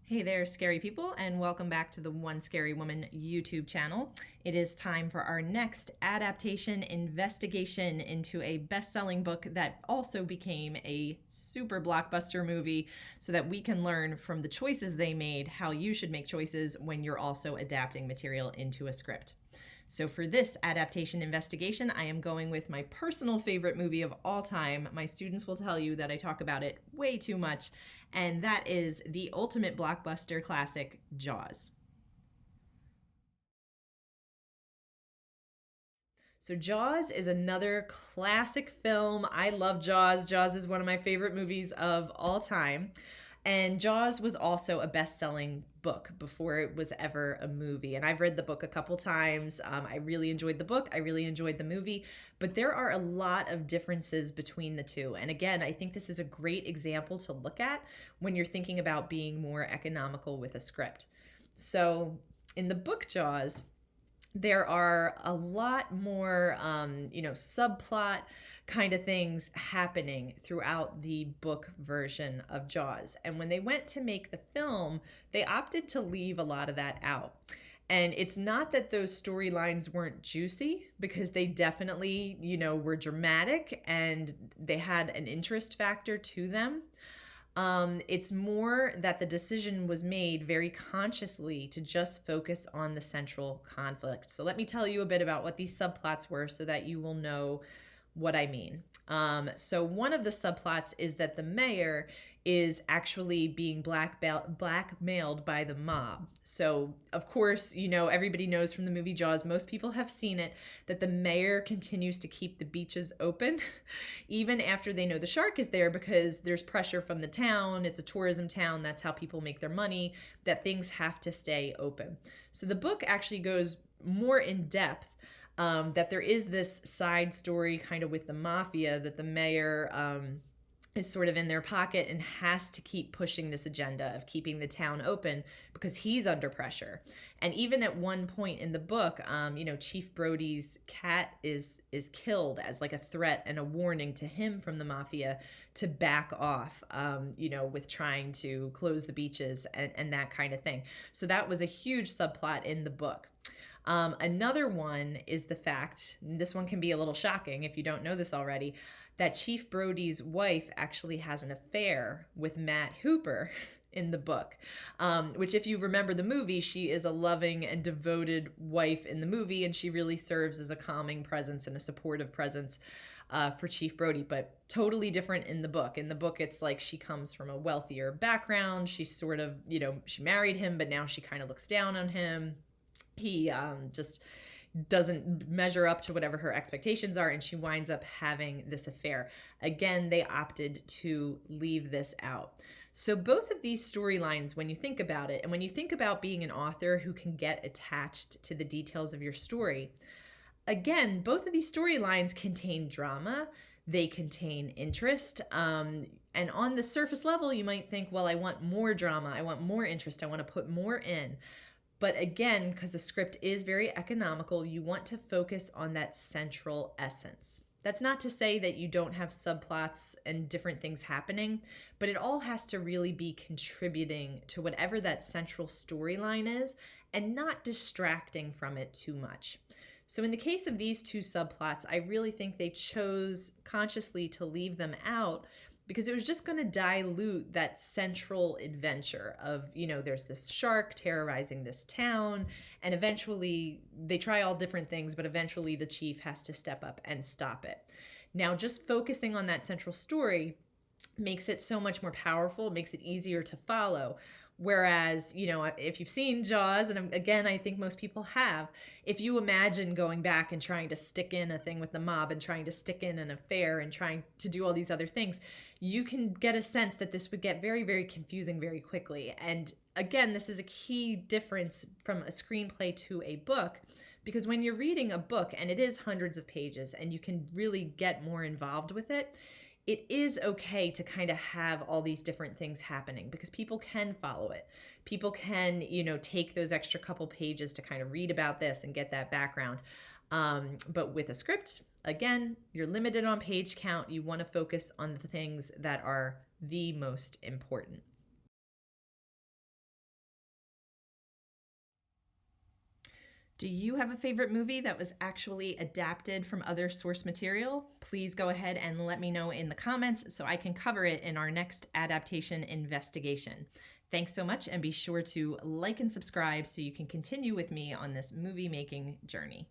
Hey there, scary people, and welcome back to the One Scary Woman YouTube channel. It is time for our next adaptation investigation into a best-selling book that also became a super blockbuster movie so that we can learn from the choices they made how you should make choices when you're also adapting material into a script. So for this adaptation investigation, I am going with my personal favorite movie of all time. My students will tell you that I talk about it way too much, and that is the ultimate blockbuster classic, Jaws. So Jaws is another classic film. I love Jaws. Jaws is one of my favorite movies of all time. And Jaws was also a best-selling book before it was ever a movie. And I've read the book a couple times. I really enjoyed the book. I really enjoyed the movie. But there are a lot of differences between the two. And again, I think this is a great example to look at when you're thinking about being more economical with a script. So in the book Jaws, there are a lot more, subplot kind of things happening throughout the book version of Jaws. And when they went to make the film, they opted to leave a lot of that out. And it's not that those storylines weren't juicy, because they definitely, were dramatic and they had an interest factor to them. It's more that the decision was made very consciously to just focus on the central conflict. So let me tell you a bit about what these subplots were so that you will know what I mean. So one of the subplots is that the mayor is actually being blackmailed by the mob. So of course, everybody knows from the movie Jaws, most people have seen it, that the mayor continues to keep the beaches open even after they know the shark is there, because there's pressure from the town. It's a tourism town. That's how people make their money, that things have to stay open. So the book actually goes more in depth, that there is this side story kind of with the mafia, that the mayor is sort of in their pocket and has to keep pushing this agenda of keeping the town open because he's under pressure. And even at one point in the book, Chief Brody's cat is killed as like a threat and a warning to him from the mafia to back off, with trying to close the beaches and that kind of thing. So that was a huge subplot in the book. Another one is the fact, this one can be a little shocking if you don't know this already, that Chief Brody's wife actually has an affair with Matt Hooper in the book, which, if you remember the movie, she is a loving and devoted wife in the movie, and she really serves as a calming presence and a supportive presence for Chief Brody, but totally different in the book. In the book, it's like she comes from a wealthier background. She's sort of, she married him, but now she kind of looks down on him. He just doesn't measure up to whatever her expectations are, and she winds up having this affair. Again, they opted to leave this out. So both of these storylines, when you think about it, and when you think about being an author who can get attached to the details of your story, again, both of these storylines contain drama. They contain interest. And on the surface level, you might think, well, I want more drama. I want more interest. I want to put more in. But again, because the script is very economical, you want to focus on that central essence. That's not to say that you don't have subplots and different things happening, but it all has to really be contributing to whatever that central storyline is and not distracting from it too much. So in the case of these two subplots, I really think they chose consciously to leave them out because it was just going to dilute that central adventure of, there's this shark terrorizing this town, and eventually they try all different things, but eventually the chief has to step up and stop it. Now, just focusing on that central story makes it so much more powerful, it makes it easier to follow. Whereas, if you've seen Jaws, and again, I think most people have, if you imagine going back and trying to stick in a thing with the mob and trying to stick in an affair and trying to do all these other things, you can get a sense that this would get very, very confusing very quickly. And again, this is a key difference from a screenplay to a book, because when you're reading a book, and it is hundreds of pages, and you can really get more involved with it, it is okay to kind of have all these different things happening because people can follow it. People can, take those extra couple pages to kind of read about this and get that background. But with a script, again, you're limited on page count. You want to focus on the things that are the most important. Do you have a favorite movie that was actually adapted from other source material? Please go ahead and let me know in the comments so I can cover it in our next adaptation investigation. Thanks so much, and be sure to like and subscribe so you can continue with me on this movie making journey.